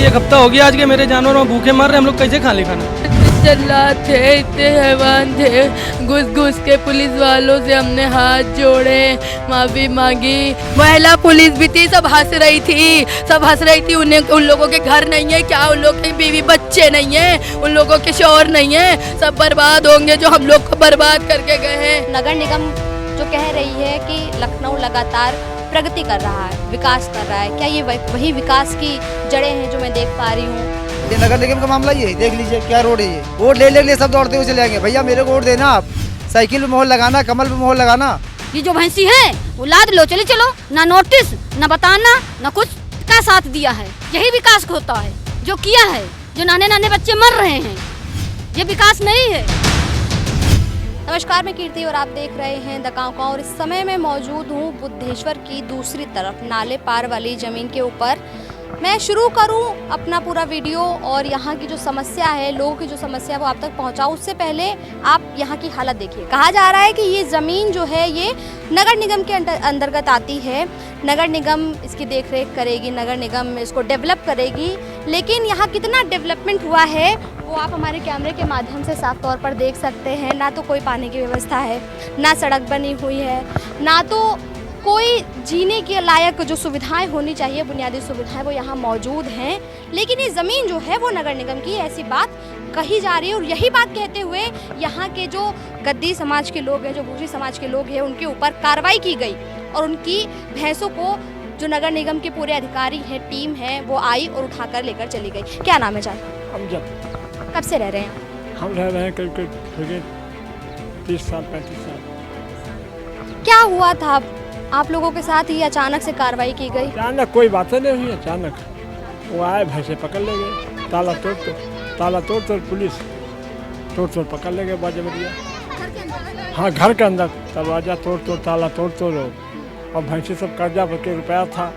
कि एक हफ्ता हो गया आज के मेरे जानवर भूखे मर रहे, हम लोग कैसे खा ले खाना। जल्लाद थे, इतने हैवान थे, घुस घुस के पुलिस वालों से हमने हाथ जोड़े, माफी मांगी। महिला पुलिस भी थी, सब हंस रही थी, सब हंस रही थी। उन लोगों के घर नहीं है क्या, उन लोगों के बीवी बच्चे नहीं है, उन लोगों के शौहर नहीं है, सब बर्बाद होंगे जो हम लोग को बर्बाद करके गए हैं। नगर निगम जो कह रही है कि लखनऊ लगातार प्रगति कर रहा है, विकास कर रहा है, क्या ये वही विकास की जड़ें हैं जो मैं देख पा रही हूँ? ये नगर निगम का मामला ये देख लीजिए क्या रोड है ये। वोट ले ले सब दौड़ते हुए चले जाएंगे, भैया मेरे को वोट देना, आप साइकिल पे मोहर लगाना, कमल पे मोहर लगाना। ये जो भैंसी है वो लाद लो, चले चलो, ना नोटिस ना बताना ना कुछ का साथ दिया है। यही विकास होता है जो किया है, जो नाने नाने बच्चे मर रहे हैं, ये विकास नहीं है। नमस्कार, मैं कीर्ति और आप देख रहे हैं द काँव काँव और इस समय मैं मौजूद हूँ बुद्धेश्वर की दूसरी तरफ, नाले पार वाली ज़मीन के ऊपर। मैं शुरू करूं अपना पूरा वीडियो और यहाँ की जो समस्या है, लोगों की जो समस्या है वो आप तक पहुँचाऊँ, उससे पहले आप यहाँ की हालत देखिए। कहा जा रहा है कि ये ज़मीन जो है ये नगर निगम के अंतर्गत आती है, नगर निगम इसकी देखरेख करेगी, नगर निगम इसको डेवलप करेगी। लेकिन यहाँ कितना डेवलपमेंट हुआ है वो आप हमारे कैमरे के माध्यम से साफ तौर पर देख सकते हैं। ना तो कोई पानी की व्यवस्था है, ना सड़क बनी हुई है, ना तो कोई जीने के लायक जो सुविधाएं होनी चाहिए, बुनियादी सुविधाएं वो यहाँ मौजूद हैं। लेकिन ये ज़मीन जो है वो नगर निगम की, ऐसी बात कही जा रही है। और यही बात कहते हुए यहाँ के जो गद्दी समाज के लोग हैं, जो भूसी समाज के लोग हैं, उनके ऊपर कार्रवाई की गई और उनकी भैंसों को जो नगर निगम के पूरे अधिकारी हैं, टीम है, वो आई और उठाकर लेकर चली गई। क्या नाम है चाचा? अमजद। कब से रह रहे हैं? हम रह रहे हैं करीब 30 साल 35 साल। क्या हुआ था आप लोगों के साथ, ये अचानक से कार्रवाई की गई? अचानक कोई बात नहीं हुई, अचानक वो आए, भैंसे पकड़ ले गए, ताला तोड़ पुलिस तोड़ पकड़ ले गए बाजा बरिया। हाँ, घर के अंदर दरवाजा तोड़ ताला तोड़ और भैंसे सब कर्जा पर के रुपया था,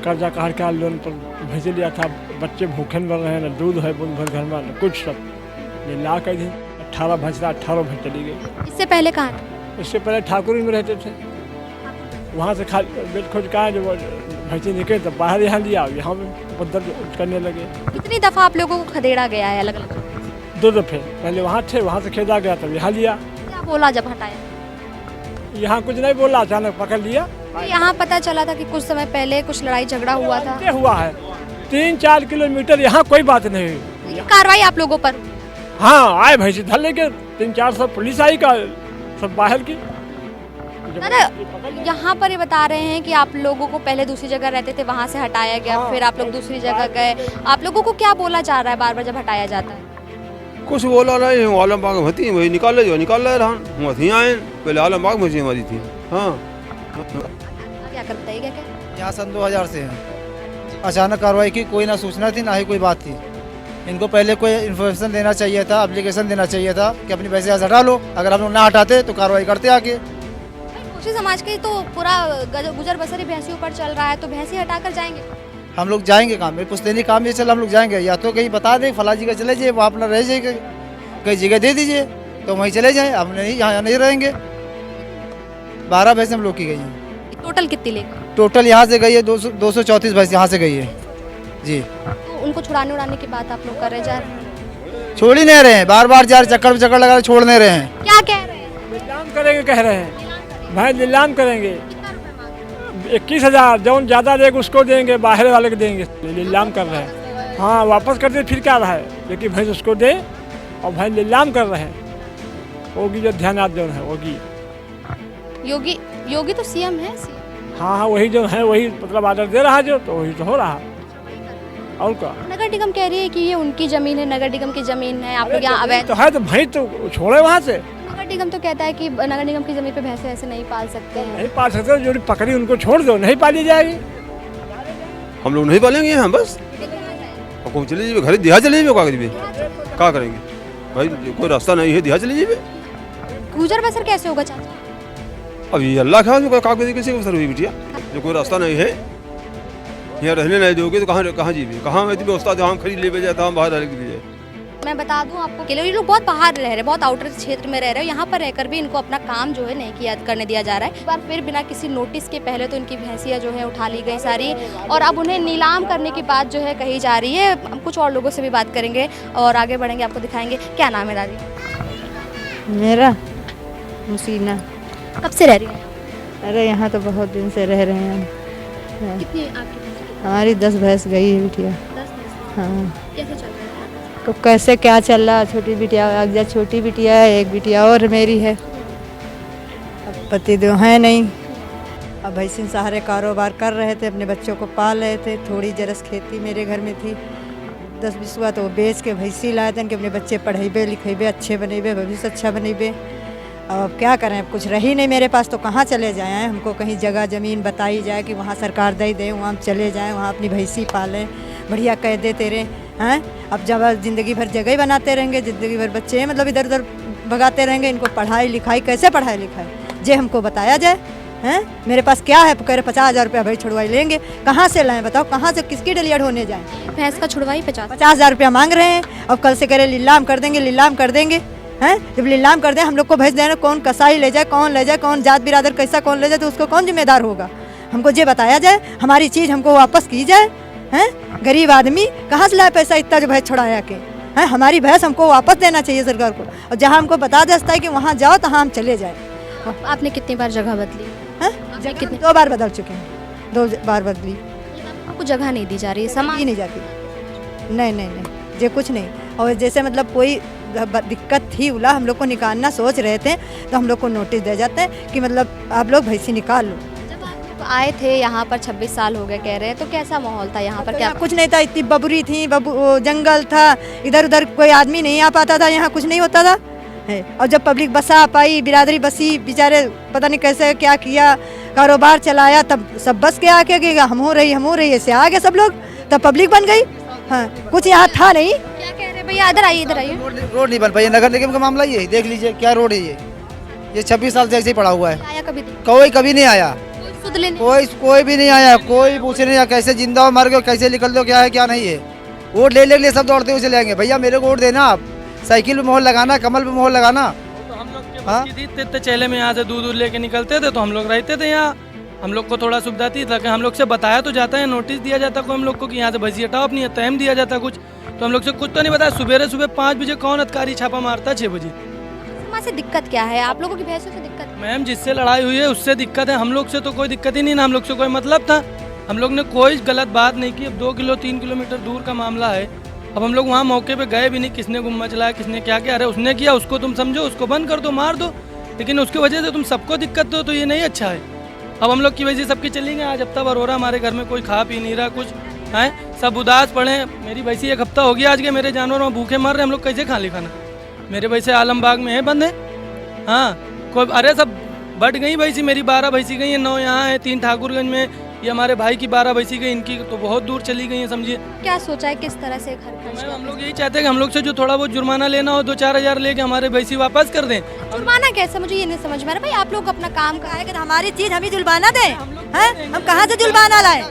कर्जा काट के लोन पर भैंसे लिया था। बच्चे भूखे मर रहे हैं, न दूध है बुन भर घर में, न कुछ। सब ये ला कर दी 18 भैंस चली गई। इससे पहले कहाँ थे? इससे पहले ठाकुर में रहते थे, वहाँ से बेट खोज कहा जब भैंसे निकले तो बाहर यहाँ लिया, यहाँ बदल करने लगे। कितनी दफ़ा आप लोगों को खदेड़ा गया है अलग अलग? 2 दफ़े। पहले वहाँ थे, वहाँ से खेदा गया तब यहाँ लिया। क्या बोला जब हटाया? यहाँ कुछ नहीं बोला, अचानक पकड़ लिया। तो यहाँ पता चला था कि कुछ समय पहले कुछ लड़ाई झगड़ा हुआ था। क्या हुआ है 3-4 किलोमीटर, यहाँ कोई बात नहीं हुई। कार्रवाई आप लोगों पर? हाँ, आए भैंसे धर लेके 300-400 पुलिस आई का, सब बाहर की। यहाँ पर ये बता रहे हैं कि आप लोगों को पहले दूसरी जगह रहते थे, वहाँ से हटाया गया। हाँ, फिर आप लोग दूसरी जगह गए। आप लोगों को क्या बोला जा रहा है बार बार जब हटाया जाता है? कुछ बोला नहीं, आलमबाग होती वही निकाल रहे रहन, वही आए पहले आलमबाग में हमारी थी। हाँ, क्या कर बताइएगा? क्या यहाँ सन 2000 से है, अचानक कार्रवाई की, कोई ना सूचना थी ना ही कोई बात थी। इनको पहले कोई इन्फॉर्मेशन देना चाहिए था, एप्लीकेशन देना चाहिए था कि अपनी पैसे हटा लो। अगर हम लोग ना हटाते तो कार्रवाई करते आके। भूसी समाज के तो पूरा गुजर बसर ही भैंसियों पर चल रहा है, तो भैंसी हटाकर जाएंगे? हम लोग जाएंगे काम में, पुश्तैनी काम ये चल, हम लोग जाएंगे। या तो कहीं बता दे फला जी का चले जाइए, वहाँ अपना रह जाइए, कहीं जगह दे दीजिए तो वहीं चले जाएँ। हम नहीं, यहाँ नहीं रहेंगे। 12 भैंसें हम लोग की गई हैं। टोटल कितनी लेकर? टोटल यहाँ से गई है 234 भैंस यहाँ से गई है जी। तो उनको छुड़ाने उड़ाने की बात आप लोग कर रहे जा रहे हैं? छोड़ ही नहीं रहे हैं, बार बार जा रहे, चक्कर लगा छोड़ नहीं रहे हैं। क्या कह रहे हैं? नीलाम करेंगे कह रहे हैं भाई, नीलाम करेंगे। 21,000 जौन ज़्यादा देगा उसको देंगे, बाहर वाले को देंगे। नीलाम कर रहे हैं। हाँ, वापस कर दे फिर क्या रहा है, लेकिन भैंस उसको दे और भाई नीलाम कर रहे हैं। होगी जो ध्यान जो है होगी। योगी तो सीएम है। हाँ, वही जो है वही मतलब आर्डर दे रहा है जो, तो वही तो हो रहा। और क्या? नगर निगम कह रही है कि ये उनकी जमीन है, नगर निगम की जमीन है, आप लोग यहाँ अवैध तो है, तो भाई तो छोड़े वहाँ से। नगर निगम तो कहता है कि नगर निगम की जमीन पे भैंसे ऐसे नहीं पाल सकते हैं। नहीं पाल सकते, जो पकड़ी उनको छोड़ दो, नहीं पाली जाएगी। हम लोग नहीं पालेंगे यहाँ, बस कौन चले जाइए, घर दिहा चले जाइए, कागज भी क्या करेंगे भाई, कोई रास्ता नहीं है, दिहा चले जाइए। गुजर बसर कैसे होगा चाचा? अभी अल्लाह ख्याल में कागज कैसे बसर हुई बिटिया, जो कोई रास्ता नहीं है, यहाँ रहने नहीं दोगे तो कहाँ जीवे, कहाँ व्यवस्था जहाँ खरीद ले जाए, बाहर डाल के लिए मैं बता दूं आपको कि ये लोग बहुत बाहर रह रहे हैं, बहुत आउटर क्षेत्र में रह रहे हैं, यहाँ पर रहकर भी इनको अपना काम जो है नहीं करने दिया जा रहा है। एक बार फिर बिना किसी नोटिस के पहले तो इनकी भैंसियाँ जो है उठा ली गई सारी, और अब उन्हें नीलाम करने की बात जो है कही जा रही है। हम कुछ और लोगों से भी बात करेंगे और आगे बढ़ेंगे, आपको दिखाएंगे। क्या नाम है दादी? मेरा मुसीना। कब से रह रही है? अरे यहाँ तो बहुत दिन से रह रहे हैं। कितनी आपकी? हमारी 10 भैंस गई है बिटिया। 10 भैंस। हाँ, कैसे चल रहा है? तो कैसे क्या चल रहा? छोटी बिटिया अगजा छोटी बिटिया है, एक बिटिया और मेरी है। अब पति दो हैं नहीं। अब भैंसिन सहारे कारोबार कर रहे थे, अपने बच्चों को पाल रहे थे। थोड़ी जरस खेती मेरे घर में थी, 10-20 हुआ तो वो बेच के भैंसी लाए थे कि अपने बच्चे पढ़ेबे लिखेबे, अच्छे बनेबे, भविष्य अच्छा बनेबे। अब क्या करें, अब कुछ रही नहीं मेरे पास तो कहाँ चले जाएँ? हमको कहीं जगह ज़मीन बताई जाए कि वहाँ सरकार दे दे, वहाँ हम चले जाएँ, वहाँ अपनी भैंसी पालें, बढ़िया कह दे तेरे हैं। अब जब ज़िंदगी भर जगह ही बनाते रहेंगे, ज़िंदगी भर बच्चे मतलब इधर उधर भगाते रहेंगे। इनको पढ़ाई लिखाई कैसे पढ़ाई लिखाई जे हमको बताया जाए हैं। मेरे पास क्या है? कह रहे 50,000 रुपया भाई छुड़वाई लेंगे। कहाँ से लाएँ बताओ? कहाँ से किसकी डलिया ढोने जाएँ? भैंस का छुड़वाई 50,000 रुपया मांग रहे हैं। अब कल से कह रहे लीलाम कर देंगे, लीलाम कर देंगे हैं। जब लीलाम कर दें हम लोग को भेज देना, कौन कसाई ले जाए, कौन ले जाए, कौन जात बिरादर कैसा कौन ले जाए, तो उसको कौन जिम्मेदार होगा? हमको ये बताया जाए, हमारी चीज़ हमको वापस की जाए हैं। गरीब आदमी कहाँ से लाए पैसा इतना जो भैंस छुड़ाया के हैं? हमारी भैंस हमको वापस देना चाहिए सरकार को। और जहाँ हमको बता देता है कि वहाँ जाओ तो हम चले जाए। आपने कितनी बार जगह बदली हैं? कितने? 2 बार बदल चुके हैं, 2 बार बदली। आपको जगह नहीं दी जा रही है, समाज ही नहीं जाती। नहीं ये कुछ नहीं। और जैसे मतलब कोई दिक्कत थी उला हम लोग को निकालना सोच रहे थे तो हम लोग को नोटिस दे जाते हैं कि मतलब आप लोग भैंसी निकाल लो। जब आप लोग आए थे यहाँ पर 26 साल हो गए कह रहे हैं, तो कैसा माहौल था यहाँ पर? तो क्या यहाँ कुछ नहीं था, इतनी बबरी थी, जंगल था, इधर उधर कोई आदमी नहीं आ पाता था, यहाँ कुछ नहीं होता था है। और जब पब्लिक बसा पाई, बिरादरी बसी, बेचारे पता नहीं कैसे क्या किया, कारोबार चलाया, तब सब बस के आके गएगा हम हो रही ऐसे आ गए सब लोग, तब पब्लिक बन गई। हाँ, कुछ यहाँ था नहीं। क्या कह रहे हैं भैया? इधर आइए, इधर आइए। रोड नहीं बन पाई, नगर निगम का मामला ये देख लीजिए क्या रोड है ये 26 साल से ऐसे ही पड़ा हुआ है। आया कभी नहीं? कोई कभी नहीं आया, कोई सुध लेने? कोई भी नहीं आया, कोई पूछे नहीं आया कैसे जिंदा हो मर गए, कैसे निकल दो, क्या है क्या नहीं है। वोट ले लिए सब दौड़ते हुए चले आएंगे। भैया मेरे को वोट देना, आप साइकिल पे मोहर लगाना, कमल पे मोहर लगाना। तो हम लोग के बच्चे थी, इतने चेले में यहाँ से दूध लेके निकलते थे तो हम लोग रहते थे यहाँ। हम लोग को थोड़ा सुविधा थी, ताकि हम लोग से बताया तो जाता है, नोटिस दिया जाता को हम लोग को कि यहाँ से भैंसी हटाओ अपनी, टाइम दिया जाता कुछ, तो हम लोग से कुछ तो नहीं बताया। सुबह 5 बजे कौन अधिकारी छापा मारता? 6 बजे। वहाँ से दिक्कत क्या है आप लोगों की? भैंसों से दिक्कत है? मैम जिससे लड़ाई हुई है उससे दिक्कत है, हम लोग से तो कोई दिक्कत ही नहीं ना। हम लोग से कोई मतलब था, हम लोग ने कोई गलत बात नहीं की। अब 2 किलो 3 किलोमीटर दूर का मामला है, अब हम लोग वहाँ मौके पे गए भी नहीं। किसने गुम्मा चलाया, किसने क्या किया? अरे उसने किया, उसको तुम समझो, उसको बंद कर दो, मार दो, लेकिन उसकी वजह से तुम सबको दिक्कत दो तो ये नहीं अच्छा है। अब हम लोग की वजह से सबकी चली गई। आज हफ्ता भर हो रहा हमारे घर में कोई खा पी नहीं रहा कुछ है, सब उदास पड़े। मेरी भैंसी 1 हफ्ता हो गया आज के, मेरे जानवरों भूखे मर रहे, हम लोग कैसे खा ले खाना? मेरे भैंसे आलमबाग में है बंद है। हाँ कोई, अरे सब बढ़ गई भैंसी, मेरी 12 भैंसी गई हैं, 9 यहाँ है, 3 ठाकुरगंज में, ये हमारे भाई की 12 भैंसी गई, इनकी तो बहुत दूर चली गई है समझिए। क्या सोचा है किस तरह से घर खर्च? मैम हम लोग यही चाहते हैं कि हम लोग से जो थोड़ा बहुत जुर्माना लेना हो 2-4 हज़ार लेके हमारे भैंसी वापस कर दें। जुर्माना कैसे? मुझे ये नहीं समझ में आ रहा। भाई आप लोग अपना काम आएगा तो हमारी चीज हम ही जुर्माना दें हैं? हम कहाँ से जुर्माना लाए?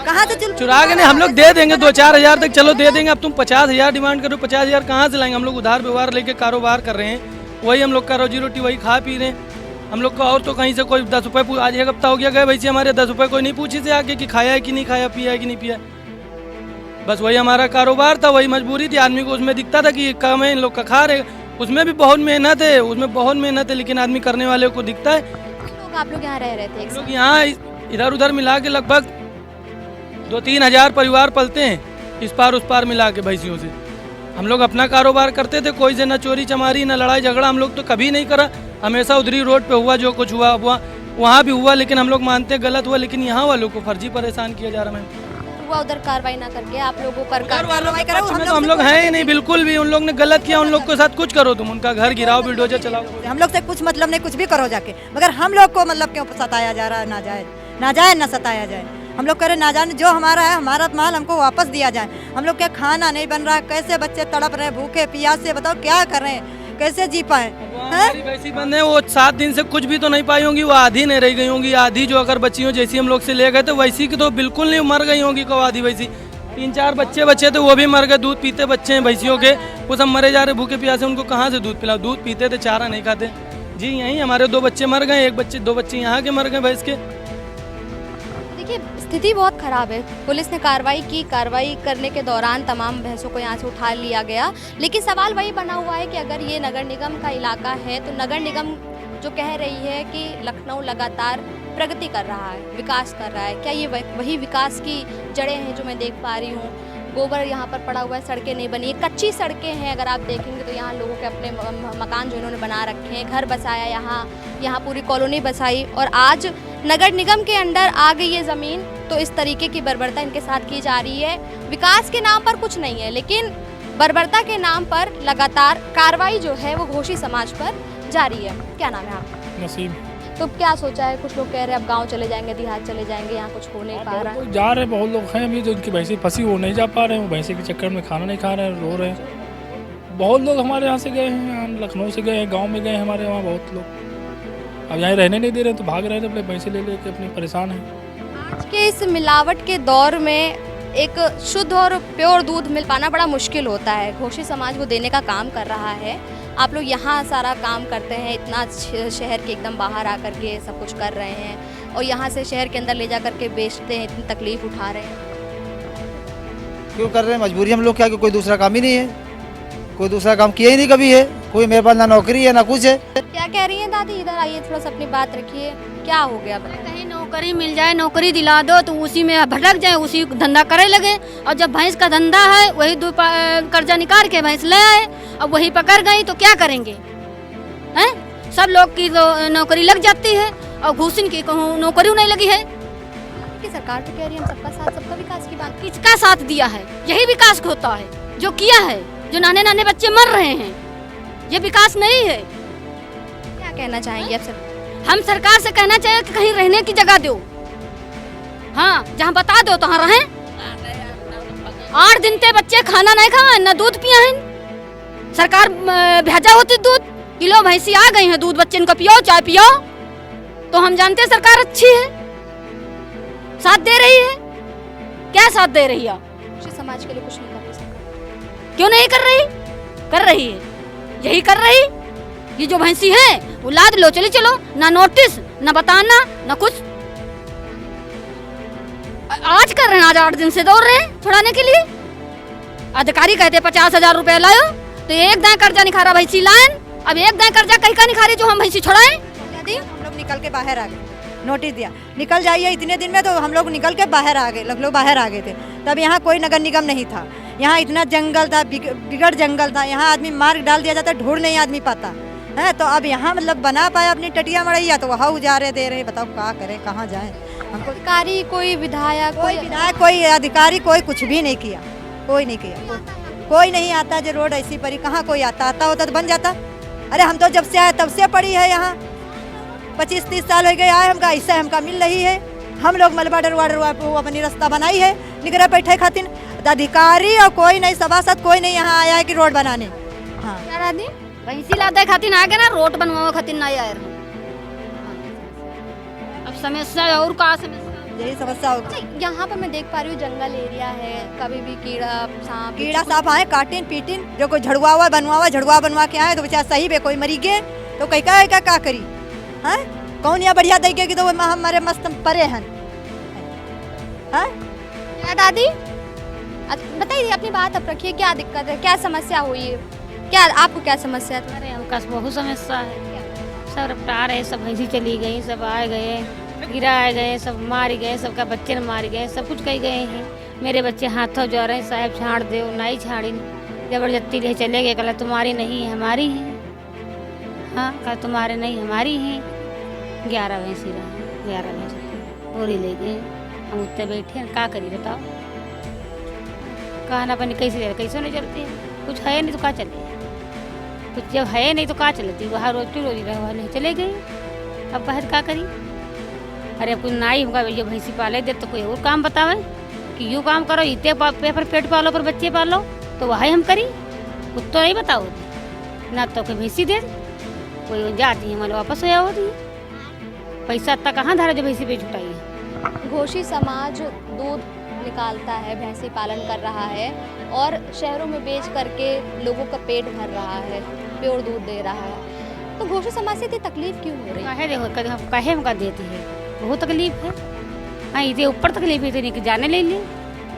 कहाँ से चुरा के नहीं, हम लोग दे देंगे 2-4 हज़ार तक, चलो दे देंगे। अब तुम 50,000 डिमांड करो, 50,000 कहाँ से लाएंगे? हम लोग उधार व्यवहार लेके कारोबार कर रहे हैं, वही हम लोग का रोजी रोटी, वही खा पी रहे हैं हम लोग को। और तो कहीं से कोई 10 रुपये, आज 1 हफ्ता हो गया गए भैंसी हमारे, 10 रुपये कोई नहीं पूछी से आके कि खाया है कि नहीं खाया, पिया है कि नहीं पिया। बस वही हमारा कारोबार था, वही मजबूरी थी। आदमी को उसमें दिखता था कि ये काम है इन लोग का, खा रहे, उसमें भी बहुत मेहनत है, उसमें बहुत मेहनत है, लेकिन आदमी करने वाले को दिखता है। आप लोग यहाँ रह रहे थे? लोग यहाँ इधर उधर मिला के लगभग 2-3 हज़ार परिवार पलते हैं, इस पार उस पार मिला के भैंसियों से। हम लोग अपना कारोबार करते थे, कोई से न चोरी चमारी न लड़ाई झगड़ा हम लोग तो कभी नहीं करा। हमेशा उधरी रोड पे हुआ, जो कुछ हुआ वहाँ भी हुआ, लेकिन हम लोग मानते हैं गलत हुआ, लेकिन यहाँ वालों को फर्जी परेशान किया जा रहा है। हुआ उधर कार्रवाई ना करके आप लोगों पर हम लोग हैं ही नहीं बिल्कुल भी। उन लोग ने गलत किया, उन लोग के साथ कुछ करो, तुम उनका घर गिराओ, बिल्डोजर चलाओ, हम लोग से कुछ मतलब नहीं, कुछ भी करो जाके, मगर हम लोग को मतलब क्यों सताया जा रहा है? ना जाए ना सताया जाए। हम लोग कह रहे ना जाने, जो हमारा है, हमारा माल हमको वापस दिया जाए। हम लोग क्या खाना नहीं बन रहा, कैसे बच्चे तड़प रहे भूखे प्यास से, बताओ क्या करें, कैसे जी पाए? वैसी बंद है, वो 7 दिन से कुछ भी तो नहीं पाई होंगी, वो आधी नहीं रह गई होंगी। आधी जो अगर बच्चियों जैसी हम लोग से ले गए थे वैसी की तो बिल्कुल नहीं मर गई होंगी को आधी वैसी। 3-4 बच्चे बचे थे, वो भी मर गए। दूध पीते बच्चे हैं भैंसियों के, वो सब मरे जा रहे भूखे प्यासे। उनको कहाँ से दूध पिलाओ? दूध पीते थे, चारा नहीं खाते जी। यहीं हमारे 2 बच्चे मर गए, 2 बच्चे यहाँ के मर गए भैंस के। देखिए स्थिति बहुत ख़राब है। पुलिस ने कार्रवाई की, कार्रवाई करने के दौरान तमाम भैंसों को यहाँ से उठा लिया गया। लेकिन सवाल वही बना हुआ है कि अगर ये नगर निगम का इलाका है तो नगर निगम जो कह रही है कि लखनऊ लगातार प्रगति कर रहा है, विकास कर रहा है, क्या ये वही विकास की जड़ें हैं जो मैं देख पा रही हूँ? गोबर यहाँ पर पड़ा हुआ है, सड़कें नहीं बनी, कच्ची सड़कें हैं। अगर आप देखेंगे तो यहाँ लोगों के अपने मकान जो इन्होंने बना रखे हैं, घर बसाया, यहाँ पूरी कॉलोनी बसाई, और आज नगर निगम के अंडर आ गई ये ज़मीन। तो इस तरीके की बर्बरता इनके साथ की जा रही है। विकास के नाम पर कुछ नहीं है, लेकिन बर्बरता के नाम पर लगातार कार्रवाई जो है वो घोषी समाज पर जारी है। क्या नाम है आपका? नसीब। तो क्या सोचा है? कुछ लोग कह रहे हैं अब गांव चले जाएंगे, देहात चले जाएंगे, यहाँ कुछ हो नहीं पा रहा है। जा रहे बहुत लोग हैं अभी, जो उनकी भैंसें फंसी वो नहीं जा पा रहे हैं, वो भैंसे के चक्कर में खाना नहीं खा रहे हैं, रो रहे हैं। बहुत लोग हमारे यहाँ से गए हैं, यहाँ लखनऊ से गए हैं, गाँव में गए हैं हमारे वहाँ बहुत लोग। अब यहाँ रहने नहीं दे रहे तो भाग रहे थे, अपने भैंसे ले लेके अपने परेशान हैं। आज के इस मिलावट के दौर में एक शुद्ध और प्योर दूध मिल पाना बड़ा मुश्किल होता है। घोषी समाज वो देने का काम कर रहा है। आप लोग यहाँ सारा काम करते हैं, इतना शहर के एकदम बाहर आकर के सब कुछ कर रहे हैं, और यहाँ से शहर के अंदर ले जा करके बेचते हैं, इतनी तकलीफ उठा रहे हैं। क्यों कर रहे हैं? मजबूरी हम लोग क्या, कि कोई दूसरा काम ही नहीं है, कोई दूसरा काम किया ही नहीं कभी है। कोई मेरे पास ना नौकरी है ना कुछ है। क्या कह रही हैं दादी? इधर आइए, थोड़ा सा अपनी बात रखिए। क्या हो गया? कहीं नौकरी मिल जाए, नौकरी दिला दो तो उसी में भटक जाए, उसी धंधा करे लगे। और जब भैंस का धंधा है वही कर्जा निकाल के भैंस ले आए, अब वही पकड़ गई तो क्या करेंगे? हैं? सब लोग की तो नौकरी लग जाती है और घूसिन की नौकरी नहीं लगी है। कि सरकार तो कह रही है हम सबका साथ सबका विकास की बात। किसका साथ दिया है? यही विकास होता है जो किया है, जो नाने नाने बच्चे मर रहे हैं, ये विकास नहीं है। क्या कहना चाहेंगे आप सर? हम सरकार से कहना चाहिए कि कहीं रहने की जगह दो। हाँ, जहाँ बता दो तो रहें। 8 दिन ते बच्चे खाना नहीं खाए, न दूध पिया है। सरकार भेजा होती दूध, किलो भैंसी आ गई है, दूध बच्चे इनको पियो, चाय पियो, तो हम जानते हैं सरकार अच्छी है, साथ दे रही है। क्या साथ दे रही है? समाज के लिए कुछ नहीं कर रही सरकार। क्यों नहीं कर रही? कर रही है, यही कर रही। ये जो भैंसी है वो लाद लो, चले चलो, ना नोटिस, ना बताना, ना कुछ। आज कर रहे हैं, आज 8 दिन से दौड़ रहे हैं छुड़ाने के लिए। अधिकारी कहते 50,000 रुपए लाओ, तो एक दाएं कर्जा निखारा भैंसी लाइन। अब एक दाएं कर्जा कहीं का निखारे जो हम भैंसी छुड़ाएं। हम लोग निकल के बाहर आ गए, नोटिस दिया निकल जाइए इतने दिन में, तो हम लोग निकल के बाहर आ गए, लोग बाहर आ गए थे। तब यहाँ कोई नगर निगम नहीं था, यहाँ इतना जंगल था, बिगड़ जंगल था, यहाँ आदमी मार्ग डाल दिया जाता, ढूंढ नहीं आदमी पाता है। तो अब यहाँ मतलब बना पाया अपनी टटिया मड़ैया, तो वहाँ उजारे दे रहे। बताओ क्या करें, कहाँ जाएं? हमको अधिकारी, कोई विधायक, कोई अधिकारी, कोई कुछ भी नहीं किया, कोई नहीं किया, कोई नहीं आता। जो रोड ऐसी पड़ी, कहाँ कोई आता होता तो बन जाता। अरे हम तो जब से आए तब से पड़ी है यहाँ, 25-30 साल हो गए आए हमका, इससे हमका मिल रही है। हम लोग मलबा डरवा अपनी रास्ता बनाई है निगरा बैठे खातिर। अधिकारी और कोई नहीं, सभासद कोई नहीं यहाँ आया है कि रोड बनाने। हाँ, क्या दादी? भैंसी लादे खातिर आ गए ना, रोड बनवाओ खातिर नहीं आए। अब समस्या और का समस्या, यही समस्या होगी। यहाँ पर मैं देख पा रही हूँ जंगल एरिया है, कभी भी कीड़ा सांप आए, काटिन पीटिन, जो कोई झड़ुआ बनवा के आए तो बेचारा सही में कोई मरी गए तो कई का करी है? कौन यहाँ बढ़िया देखे कि तो हमारे मस्त परे हैं। क्या दादी बताइए, अपनी बात अब रखिए। क्या दिक्कत है, क्या समस्या हुई है? क्या आपको क्या समस्या था? अरे हमका बहुत समस्या है, सब रफ्ता रहे, सब भैंसी चली गई, सब आए गए, गिराए गए, सब मारे गए, सबका बच्चे न मारे गए, सब कुछ कही गए हैं। मेरे बच्चे हाथों जा रहे हैं, साहब छाड़ दे, नहीं छाड़ी, जबरदस्ती ले चले गए। कल तुम्हारी नहीं हमारी है, हाँ कल तुम्हारे नहीं हमारी है। 11 भैंसी रहे, 11 भैंसी पूरी ले गए। हम उत्ते बैठे हैं, क्या करी बताओ? कहना पानी कैसे नहीं चलती है? कुछ है नहीं तो क्या चले, कुछ जब है नहीं तो क्या चलती? वहाँ रोजी रहे नहीं चले गए, अब बाहर क्या करी? अरे अब कुछ नाई हमका ये भैंसी पाले दे तो कोई और काम बतावे कि यूँ काम करो, इतने पेपर पेट पालो पर बच्चे पालो, तो वही हम करी। कुछ तो नहीं बताओ ना, तो कोई भैंसी दे कोई जाती है हमारे वापस हो होती पैसा तक कहाँ धारा जो भैंसी पे छुटाई है। घोषी समाज दूध निकालता है, भैंसी पालन कर रहा है और शहरों में बेच करके लोगों का पेट भर रहा है, प्योर दूध दे रहा है, तो घोषी समाज से इतनी तकलीफ क्यों हो रही है? काहे देखो काहे हमका देती है, बहुत तकलीफ है। हाँ इतने ऊपर तकलीफ है, इतनी कि जाने ले ले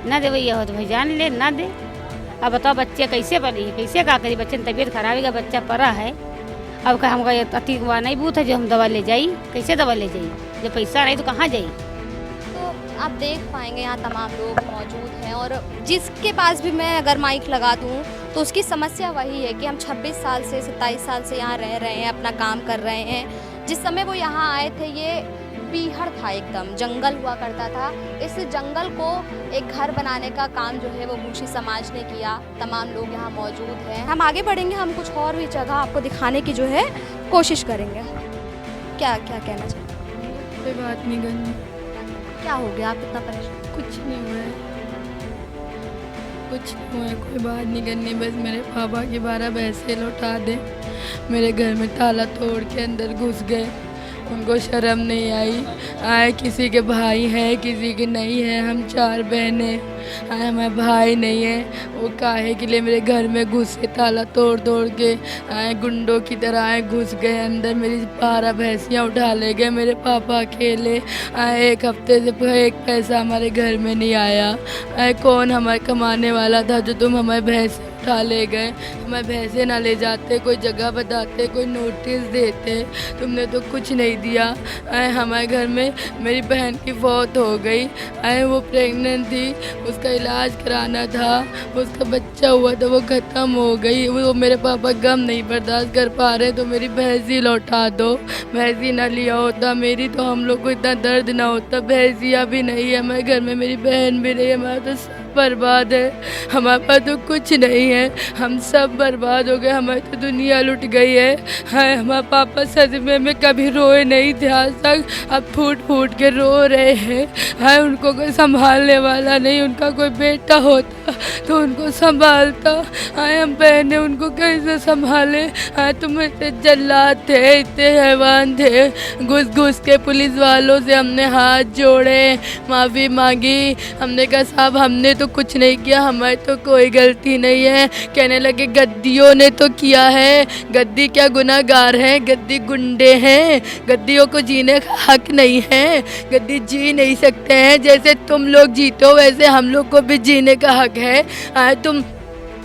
ना दे भैया हो तो भाई जान ले ना दे। अब बताओ बच्चे कैसे पली है, कैसे का करी, बच्चे की तबीयत खराब है, बच्चा पड़ा है, अब का हमका अति हुआ नहीं बूथ है जो हम दवा ले जाई, कैसे दवा ले जाई, जब पैसा नहीं तो कहाँ जाई। तो आप देख पाएंगे यहाँ तमाम लोग मौजूद हैं और जिसके पास भी मैं अगर माइक लगा दूँ तो उसकी समस्या वही है कि हम 26 साल से 27 साल से यहाँ रह रहे हैं, अपना काम कर रहे हैं। जिस समय वो यहाँ आए थे ये पीहड़ था, एकदम जंगल हुआ करता था। इस जंगल को एक घर बनाने का काम जो है वो घोषी समाज ने किया। तमाम लोग यहाँ मौजूद हैं। हम आगे बढ़ेंगे, हम कुछ और भी जगह आपको दिखाने की जो है कोशिश करेंगे। क्या क्या कहना चाहिए? कोई बात नहीं करनी। क्या हो गया, आप इतना परेशान? कुछ नहीं हुआ है, कुछ नहीं हुआ है, कोई बात नहीं करनी। बस मेरे पापा की 12 भैंसे लौटा दे। मेरे घर में ताला तोड़ के अंदर घुस गए, उनको शर्म नहीं आई। आए किसी के भाई हैं, किसी के नहीं है, हम 4 बहनें, आए हमारे भाई नहीं है, वो काहे के लिए मेरे घर में घुसे, ताला तोड़ तोड़ के आए गुंडों की तरह आए, घुस गए अंदर। मेरी 12 भैंसियाँ उठा ले गए मेरे पापा अकेले। आए 1 हफ्ते से 1 पैसा हमारे घर में नहीं आया। आए कौन हमारे कमाने वाला था जो तुम हमारे भैंसे उठा ले गए? हमारे भैंसे ना ले जाते, कोई जगह बताते, कोई नोटिस देते, तुमने तो कुछ नहीं दिया। आए हमारे घर में मेरी बहन की फौत हो गई। आए वो प्रेग्नेंट थी, उसका इलाज कराना था, उसका बच्चा हुआ था, वो ख़त्म हो गई। वो मेरे पापा गम नहीं बर्दाश्त कर पा रहे तो मेरी भैंसी लौटा दो। भैंसी ना लिया होता मेरी तो हम लोग को इतना दर्द ना होता। भैंसियाँ भी नहीं है हमारे घर में, मेरी बहन भी नहीं है, हमारा तो सब बर्बाद है। हमारे पास तो कुछ नहीं है, हम सब बर्बाद हो गए, हमारी तो दुनिया लुट गई है। हाय हमारे पापा सच में कभी रोए नहीं थे आज तक, अब फूट फूट के रो रहे हैं। हाय उनको कोई संभालने वाला नहीं, उनका कोई बेटा होता तो उनको संभालता। हाय हम बहने उनको कैसे संभाले? हाय तुम इतने जल्लाद थे, इतने हैवान थे, घुस घुस के पुलिस वालों से हमने हाथ जोड़े, माफ़ी मांगी। हमने कहा साहब हमने तो कुछ नहीं किया, हमारी तो कोई गलती नहीं है। कहने लगे गद्दियों ने तो किया है। गद्दी क्या गुनाहगार हैं? गद्दी गुंडे हैं, गद्दियों को जीने का हक नहीं है, गद्दी जी नहीं सकते हैं। जैसे तुम लोग जीते हो वैसे हम लोग को भी जीने का हक है। तुम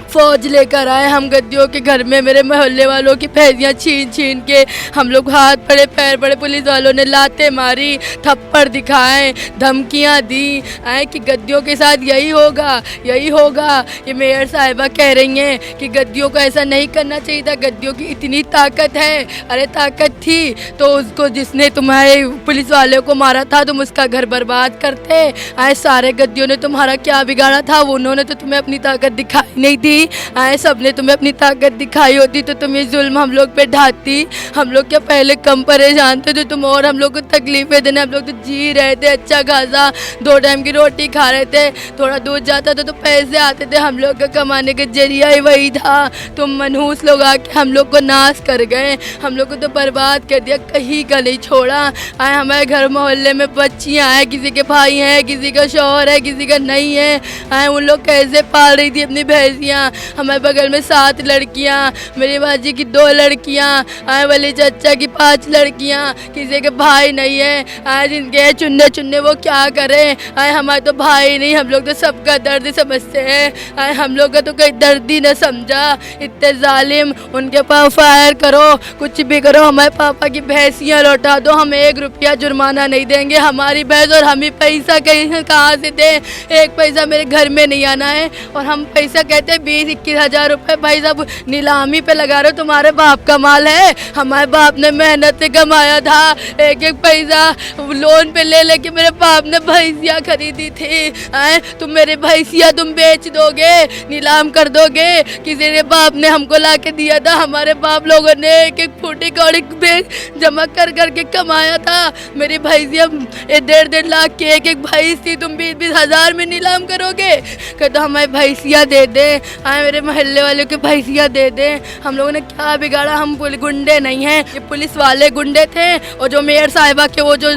फौज लेकर आए हम गद्दियों के घर में, मेरे मोहल्ले वालों की भैंसियाँ छीन छीन के हम लोग हाथ पड़े पैर पड़े, पुलिस वालों ने लाते मारी, थप्पड़ दिखाए, धमकियाँ दी आए कि गद्दियों के साथ यही होगा यही होगा। ये मेयर साहिबा कह रही हैं कि गद्दियों को ऐसा नहीं करना चाहिए था, गद्दियों की इतनी ताकत है। अरे ताकत थी तो उसको जिसने तुम्हारे पुलिस वाले को मारा था तुम उसका घर बर्बाद करते। आए सारे गद्दियों ने तुम्हारा क्या बिगाड़ा था? उन्होंने तो तुम्हें अपनी ताकत दिखाई नहीं दी। आए सबने तुम्हें अपनी ताकत दिखाई होती तो तुम ये जुल्म हम लोग पे ढाती। हम लोग क्या पहले कम परेशान थे तो तुम और हम लोग को तकलीफें देने? हम लोग तो जी रहे थे अच्छा खासा, 2 टाइम की रोटी खा रहे थे, थोड़ा दूध जाता था तो पैसे आते थे, हम लोग का कमाने का जरिया ही वही था। तुम मनहूस लोग आके हम लोग को नाश कर गए, हम लोग को तो बर्बाद कर दिया, कहीं का नहीं छोड़ा। आए हमारे घर मोहल्ले में बच्चियाँ हैं, किसी के भाई हैं, किसी का शौहर है, किसी का नहीं है। आए उन लोग कैसे पाल रही थी अपनी भैंसियाँ। हमारे बगल में 7 लड़कियाँ, मेरी बाजी की 2 लड़कियाँ, आए वाले चाचा की 5 लड़कियाँ, किसी के भाई नहीं है। आए जिनके चुन्ने चुन्ने वो क्या करें? आए हमारे तो भाई नहीं, हम लोग तो सबका दर्द समझते हैं। आए हम लोग का तो कोई दर्द ही न समझा। इतने जालिम, उनके पास फायर करो, कुछ भी करो, हमारे पापा की भैंसियाँ लौटा दो, हम 1 रुपया जुर्माना नहीं देंगे। हमारी भैंस और हम ही पैसा कहाँ से दें? 1 पैसा मेरे घर में नहीं आना है और हम पैसा कहते हैं 20-21 हज़ार रुपये। भाई साहब नीलामी पे लगा रहे हो, तुम्हारे बाप का माल है, हमारे बाप ने मेहनत से कमाया था। 1-1 पैसा लोन पे ले लेके मेरे बाप ने भैंसियाँ खरीदी थी। आए तुम मेरी भैंसियाँ तुम बेच दोगे, नीलाम कर दोगे? किसी ने बाप ने हमको ला के दिया था, हमारे बाप लोगों ने 1-1 फूटी कौड़ी जमा कर करके कमाया था। मेरी भैंसियाँ 1.5 लाख की 1-1 भैंस थी, तुम 20-20 हज़ार में नीलाम करोगे? कहते हमारी भैंसियाँ दे दे। आए मेरे मोहल्ले वालों की भैंसियाँ दे दे। हम लोगों ने क्या बिगाड़ा? हम गुंडे नहीं हैं, ये पुलिस वाले गुंडे थे और जो मेयर साहिबा के वो जो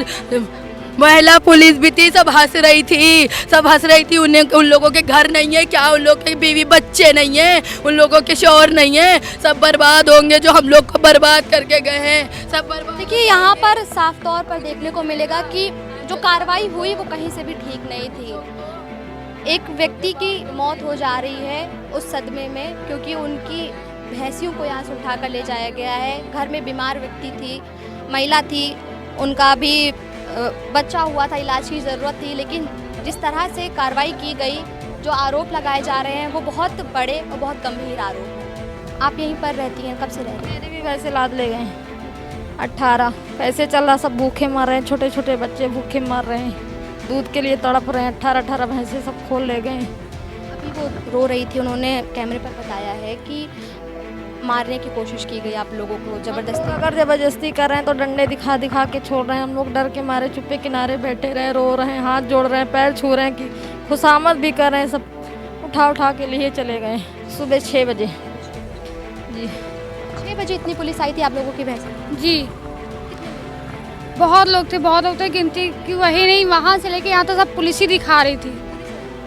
महिला पुलिस भी थी, सब हंस रही थी, सब हंस रही थी। उन लोगों के घर नहीं है क्या, उन लोगों के बीवी बच्चे नहीं है, उन लोगों के शौहर नहीं है, सब बर्बाद होंगे जो हम लोग को बर्बाद करके गए हैं, सब बर्बाद। देखिए यहाँ पर साफ तौर पर देखने को मिलेगा कि जो कार्रवाई हुई वो कहीं से भी ठीक नहीं थी। एक व्यक्ति की मौत हो जा रही है उस सदमे में, क्योंकि उनकी भैंसियों को यहाँ से उठाकर ले जाया गया है। घर में बीमार व्यक्ति थी, महिला थी, उनका भी बच्चा हुआ था, इलाज की ज़रूरत थी। लेकिन जिस तरह से कार्रवाई की गई, जो आरोप लगाए जा रहे हैं वो बहुत बड़े और बहुत गंभीर आरोप हैं। आप यहीं पर रहती हैं, कब से रह रही हैं? मेरे भी पैसे लाद ले गए 18 पैसे चल रहा, सब भूखे मर रहे हैं, छोटे छोटे बच्चे भूखे मर रहे हैं, दूध के लिए तड़प रहे हैं। 18 भैंसे सब खोल ले गए। अभी वो रो रही थी, उन्होंने कैमरे पर बताया है कि मारने की कोशिश की गई आप लोगों को, जबरदस्ती। अगर जबरदस्ती कर रहे हैं तो डंडे दिखा दिखा के छोड़ रहे हैं। हम लोग डर के मारे चुप्पे किनारे बैठे रहे, रो रहे हैं, हाथ जोड़ रहे हैं, पैर छू रहे हैं, कि खुशामद भी कर रहे हैं। सब उठा उठा के लिए चले गए सुबह 6 बजे। जी 6 बजे इतनी पुलिस आई थी आप लोगों की भैंस? जी बहुत लोग थे, गिनती की वही नहीं, वहाँ से लेके यहाँ तो सब पुलिस ही दिखा रही थी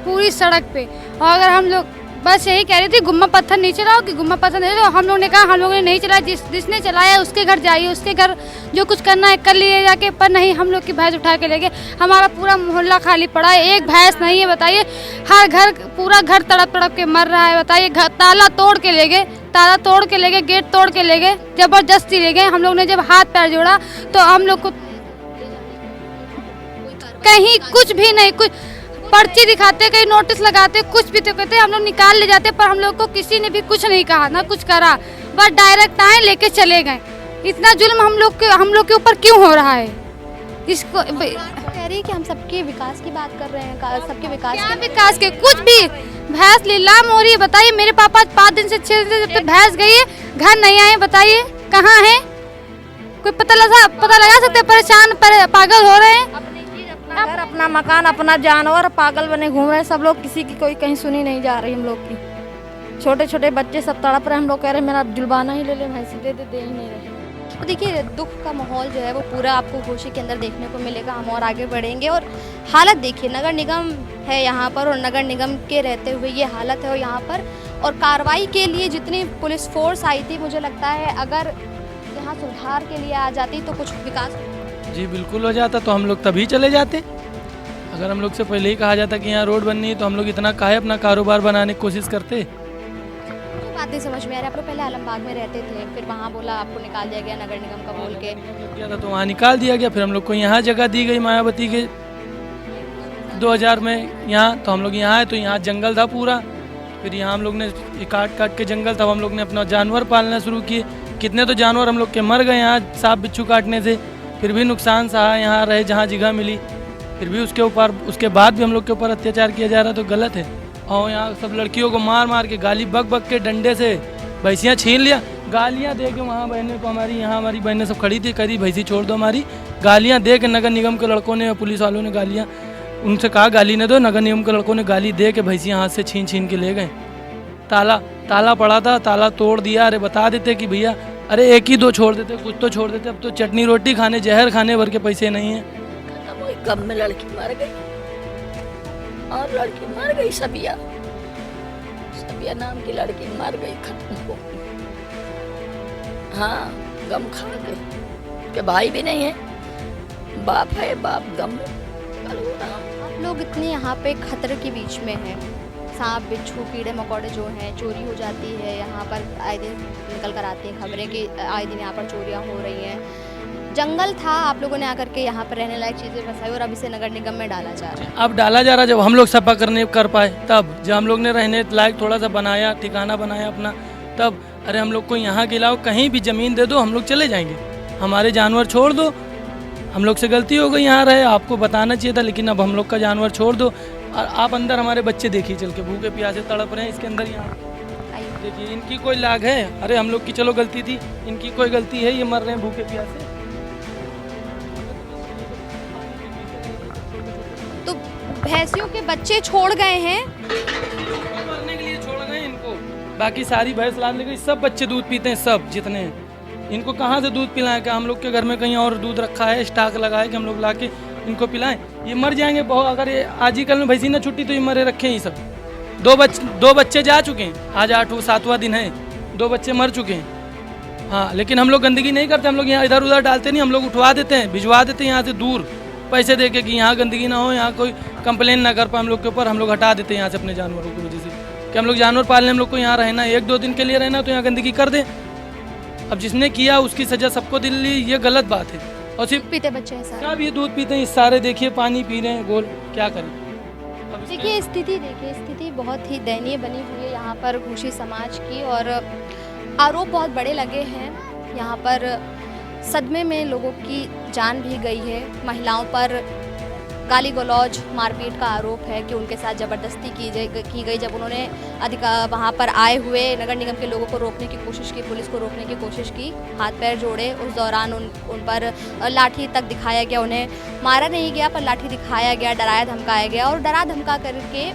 पूरी सड़क पे। और अगर हम लोग बस यही कह रही थी गुम्मा पत्थर नहीं चलाओ, कि गुम्मा पत्थर नहीं चलाओ। हम लोग ने कहा हम लोगों ने नहीं चलाया, जिसने चलाया उसके घर जाइए, उसके घर जो कुछ करना है कर लिए जाके। पर नहीं, हम लोग की भैंस उठा के ले गए। हमारा पूरा मोहल्ला खाली पड़ा है, एक भैंस नहीं है। बताइए, हर घर पूरा घर तड़प तड़प के मर रहा है। बताइए, घर ताला तोड़ के ले गए, ताला तोड़ के ले गए, गेट तोड़ के ले गए, जबरदस्ती ले गए। हम लोग ने जब हाथ पैर जोड़ा तो हम लोग को कहीं कुछ भी नहीं, कुछ पर्ची दिखाते, कहीं नोटिस लगाते, कुछ भी तो कहते, हम लोग निकाल ले जाते। पर हम लोग को किसी ने भी कुछ नहीं कहा, ना कुछ करा, बस डायरेक्ट आए लेके चले गए। इतना जुल्म हम लोग के ऊपर क्यों हो रहा है? इसको कह रही है कि हम सबके विकास की बात कर रहे हैं, सबके विकास क्या विकास के, कुछ भी भैंस लीलाम हो रही है। बताइए, मेरे पापा 5 दिन से 6 दिन से जब तक भैंस गई है, घर नहीं आए। बताइए कहाँ है, कोई पता लगा सकते? परेशान पागल हो रहे हैं। अपना घर, अपना मकान, अपना जानवर, पागल बने घूम रहे हैं सब लोग। किसी की कोई कहीं सुनी नहीं जा रही। हम लोग की छोटे छोटे बच्चे सब तड़प रहे हैं। हम लोग कह रहे हैं मेरा जुलबाना ही ले ले, भैंसी दे ही नहीं रहे। तो देखिए, दुख का माहौल जो है वो पूरा आपको घोषी के अंदर देखने को मिलेगा। हम और आगे बढ़ेंगे और हालत देखिए, नगर निगम है यहाँ पर और नगर निगम के रहते हुए ये हालत है। और यहाँ पर और कार्रवाई के लिए जितनी पुलिस फोर्स आई थी, मुझे लगता है अगर यहाँ सुधार के लिए आ जाती तो कुछ विकास। जी बिल्कुल हो जाता, तो हम लोग तभी चले जाते। अगर हम लोग से पहले ही कहा जाता कि यहाँ रोड बननी है, तो हम लोग इतना काहे अपना कारोबार बनाने की कोशिश करते। बात नहीं समझ में आ रही। आप लोग पहले आलमबाग में रहते थे, फिर वहाँ बोला आपको निकाल दिया गया नगर निगम का बोल के गया था, तो वहाँ निकाल दिया गया। फिर हम लोग को यहाँ जगह दी गई मायावती के 2000 में यहाँ, तो हम लोग यहाँ आए तो यहाँ जंगल था पूरा। फिर यहाँ हम लोग ने काट के जंगल, तब हम लोग ने अपना जानवर पालना शुरू किए। कितने तो जानवर हम लोग के मर गए यहाँ सांप बिच्छू काटने से, फिर भी नुकसान सहा, यहाँ रहे जहाँ जगह मिली। फिर भी उसके बाद भी हम लोग के ऊपर अत्याचार किया जा रहा, तो गलत है। और यहाँ सब लड़कियों को मार के गाली बक के डंडे से भैंसियाँ छीन लिया, गालियाँ दे के वहाँ बहनों को, हमारी बहनें सब खड़ी थी, करी भैंसी छोड़ दो हमारी, गालियाँ दे के नगर निगम के लड़कों ने, पुलिस वालों ने गालियाँ, उनसे कहा गाली न दो, नगर निगम के लड़कों ने गाली दे के भैंसियाँ हाथ से छीन के ले गए। ताला पड़ा था, ताला तोड़ दिया। अरे बता देते कि भैया, अरे 1 ही 2 छोड़ देते, कुछ तो छोड़ देते। अब तो चटनी रोटी खाने, जहर खाने भर के पैसे नहीं है। गम में लड़की मर गई, और लड़की मर गई, सबिया नाम की लड़की मर गई, खत्म हो। हाँ, गम खा गई के भाई भी नहीं है, बाप है, बाप गम में। आप लोग इतने यहाँ पे खतरे के बीच में हैं, सांप बिच्छू कीड़े मकोड़े जो हैं, चोरी हो जाती है यहाँ पर, आए दिन निकल कर आती हैं खबरें कि आए दिन यहाँ पर चोरियाँ हो रही हैं। जंगल था, आप लोगों ने आकर के यहाँ पर रहने लायक चीज़ें बसाई और अब इसे नगर निगम में डाला जा रहा है। अब डाला जा रहा है, जब हम लोग सफा कर पाए, तब जब हम लोग ने रहने लायक थोड़ा सा बनाया, ठिकाना बनाया अपना, तब अरे हम लोग को यहाँ के अलावा कहीं भी ज़मीन दे दो, हम लोग चले जाएंगे, हमारे जानवर छोड़ दो। हम लोग से गलती हो गई, यहाँ रहे, आपको बताना चाहिए था, लेकिन अब हम लोग का जानवर छोड़ दो। और आप अंदर हमारे बच्चे देखिए, चल के भूखे प्यासे तड़प रहे हैं इसके अंदर। यहाँ देखिए, इनकी कोई लाग है? अरे हम लोग की चलो गलती थी, इनकी कोई गलती है? ये मर रहे हैं भूखे प्यासे। तो भैंसियों के बच्चे छोड़ गए हैं, मरने के लिए छोड़ गए इनको। बाकी सारी भैंस लाद ले गई, सब बच्चे दूध पीते हैं, सब जितने हैं। इनको कहाँ से दूध पिलाएं? क्या हम लोग के घर में कहीं और दूध रखा है, स्टॉक लगा है कि हम लोग ला के इनको पिलाएं, ये मर जाएंगे बहुत। अगर ये आज ही कल में भैंसी ना छुट्टी तो ये मरे रखे हैं। ये सब दो बच्चे जा चुके हैं, आज 8वां 7वां दिन है, 2 बच्चे मर चुके हैं। हाँ, लेकिन हम लोग गंदगी नहीं करते, हम लोग यहाँ इधर उधर डालते नहीं, हम लोग उठवा देते हैं, भिजवा देते हैं यहाँ से दूर पैसे दे के कि यहाँ गंदगी ना हो, यहाँ कोई कंप्लेन ना कर पाए हम लोग के ऊपर। हम लोग हटा देते हैं यहाँ से अपने जानवरों की वजह से कि हम लोग जानवर पालने, हम लोग को यहाँ रहना 1-2 दिन के लिए रहना, तो यहाँ गंदगी कर दें। अब जिसने किया उसकी सजा सबको दिल्ली, ये गलत बात है। और सिर्फ पीते बच्चे हैं सारे। क्या भी दूध पीते हैं सारे, देखिए पानी पी रहे हैं गोल, क्या करें। देखिए स्थिति बहुत ही दयनीय बनी हुई है यहाँ पर घोषी समाज की, और आरोप बहुत बड़े लगे हैं। यहाँ पर सदमे में लोगों की जान भी गई है। महिलाओं पर गाली गलौज मारपीट का आरोप है कि उनके साथ ज़बरदस्ती की गई। जब उन्होंने वहाँ पर आए हुए नगर निगम के लोगों को रोकने की कोशिश की, पुलिस को रोकने की कोशिश की, हाथ पैर जोड़े, उस दौरान उन पर लाठी तक दिखाया गया। उन्हें मारा नहीं गया पर लाठी दिखाया गया, डराया धमकाया गया, और डरा धमका करके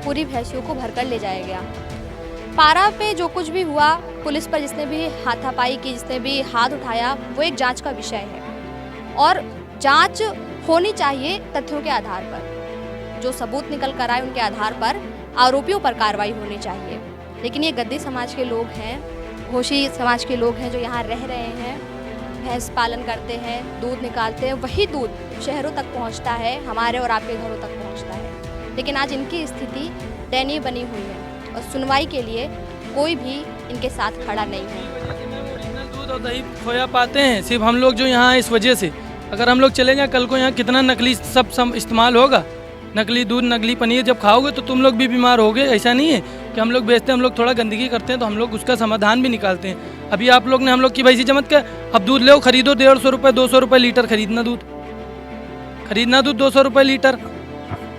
पूरी भैंसियों को भरकर ले जाया गया। पारा पे जो कुछ भी हुआ, पुलिस पर जिसने भी हाथापाई की, जिसने भी हाथ उठाया, वो एक जांच का विषय है, और जांच होनी चाहिए तथ्यों के आधार पर। जो सबूत निकल कर आए उनके आधार पर आरोपियों पर कार्रवाई होनी चाहिए। लेकिन ये गद्दी समाज के लोग हैं, घोषी समाज के लोग हैं जो यहाँ रह रहे हैं, भैंस पालन करते हैं, दूध निकालते हैं, वही दूध शहरों तक पहुँचता है, हमारे और आपके घरों तक पहुँचता है। लेकिन आज इनकी स्थिति दयनीय बनी हुई है और सुनवाई के लिए कोई भी इनके साथ खड़ा नहीं है। ओरिजिनल दूध और दही खोया पाते हैं सिर्फ हम लोग जो यहाँ, इस वजह से। अगर हम लोग चले जाएं कल को, यहाँ कितना नकली सब इस्तेमाल होगा, नकली दूध, नकली पनीर जब खाओगे तो तुम लोग भी बीमार होगे। ऐसा नहीं है कि हम लोग बेचते हैं, हम लोग थोड़ा गंदगी करते हैं तो हम लोग उसका समाधान भी निकालते हैं। अभी आप लोग ने हम लोग की भैंसी जमत कर, अब दूध ले खरीदो 150 रुपये 200 रुपये लीटर खरीदना दूध 200 रुपये लीटर।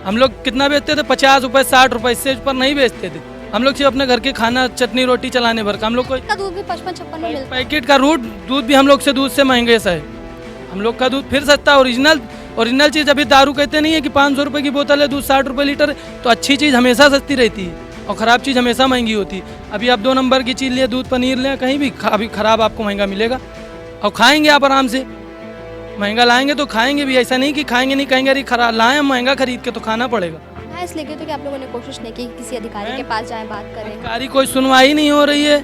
हम लोग कितना बेचते थे? 50 रुपये 60 रुपये, इससे ऊपर नहीं बेचते थे। हम लोग सिर्फ अपने घर के खाना चटनी रोटी चलाने भर का। हम लोग को दूध भी 55-56 में मिलता है। पैकेट का दूध भी हम लोग से दूध से महंगे सा है। हम लोग का दूध फिर सस्ता, ओरिजिनल चीज़। अभी दारू कहते नहीं है कि 500 रुपये की बोतल है, दूध 60 रुपये लीटर, तो अच्छी चीज़ हमेशा सस्ती रहती है और ख़राब चीज़ हमेशा महंगी होती है। अभी आप 2 नंबर की चीज़ लिए, दूध पनीर लें, कहीं भी अभी ख़राब आपको महंगा मिलेगा। और खाएंगे आप आराम से, महंगा लाएंगे तो खाएंगे भी। ऐसा नहीं कि खाएंगे नहीं, कहेंगे अरे खराब लाएं हम महंगा खरीद के, तो खाना पड़ेगा। हाँ, इसलिए तो कि आप लोगों ने कोशिश नहीं की किसी अधिकारी के पास जाएं, बात करें। अधिकारी कोई सुनवाई नहीं हो रही है,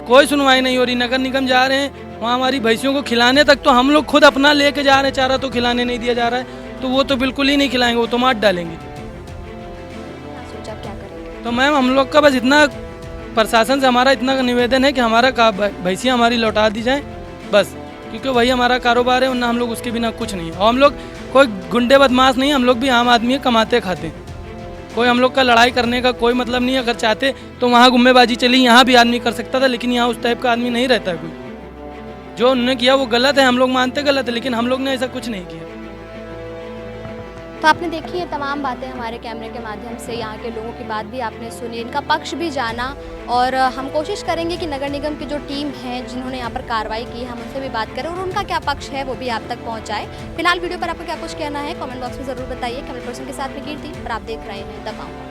कोई सुनवाई नहीं हो रही। नगर निगम जा रहे हैं वहाँ, हमारी भैंसियों को खिलाने तक तो हम लोग खुद अपना लेके जा रहे हैं, चारा तो खिलाने नहीं दिया जा रहा है, तो वो तो बिल्कुल ही नहीं खिलाएंगे, वो तो मार डालेंगे। सोचा क्या करेंगे? तो मैम हम लोग का बस इतना, प्रशासन से हमारा इतना निवेदन है कि हमारा भैंसियाँ हमारी लौटा दी जाएँ बस, क्योंकि वही हमारा कारोबार है, वरना हम लोग उसके बिना कुछ नहीं है। और हम लोग कोई गुंडे बदमाश नहीं, हम लोग भी आम आदमी है, कमाते खाते हैं। कोई हम लोग का लड़ाई करने का कोई मतलब नहीं है। अगर चाहते तो वहाँ गुम्मेबाजी चली, यहाँ भी आदमी कर सकता था, लेकिन यहाँ उस टाइप का आदमी नहीं रहता है कोई। जो उन्होंने किया वो गलत है, हम लोग मानते गलत है, लेकिन हम लोग ने ऐसा कुछ नहीं किया। तो आपने देखी है तमाम बातें हमारे कैमरे के माध्यम से, यहाँ के लोगों की बात भी आपने सुनी, इनका पक्ष भी जाना, और हम कोशिश करेंगे कि नगर निगम की जो टीम है जिन्होंने यहाँ पर कार्रवाई की, हम उनसे भी बात करें और उनका क्या पक्ष है वो भी आप तक पहुँचाए। फिलहाल वीडियो पर आपको क्या कुछ कहना है कमेंट बॉक्स में ज़रूर बताइए। कैमरा पर्सन के साथ में कीर्ति और आप देख रहे हैं द गाँव।